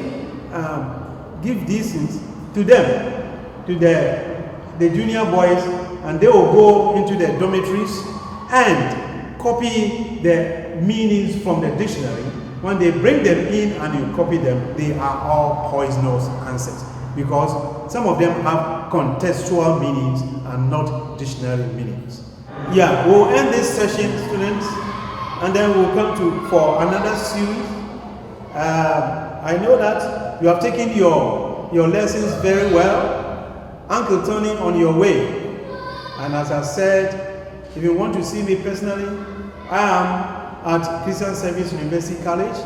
these things to them, to the junior boys, and they will go into the dormitories and copy the meanings from the dictionary. When they bring them in and you copy them, they are all poisonous answers, because some of them have contextual meanings and not dictionary meanings. Yeah, we'll end this session, students, and then we'll come for another series. I know that you have taken your lessons very well. Uncle Tony on your way. And as I said, if you want to see me personally, I am at Christian Service University College,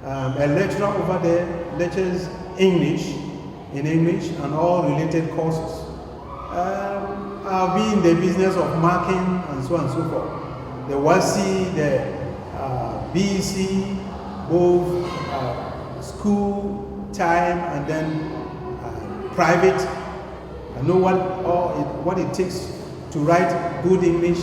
a lecturer over there, lectures English and all related courses. I'll be in the business of marking and so on and so forth. The WASI, the BEC, both school time and then private. I know what it takes to write good English,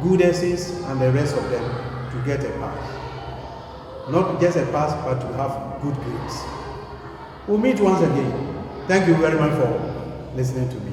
good essays, and the rest of them to get a pass. Not just a pass, but to have good grades. We'll meet once again. Thank you very much for listening to me.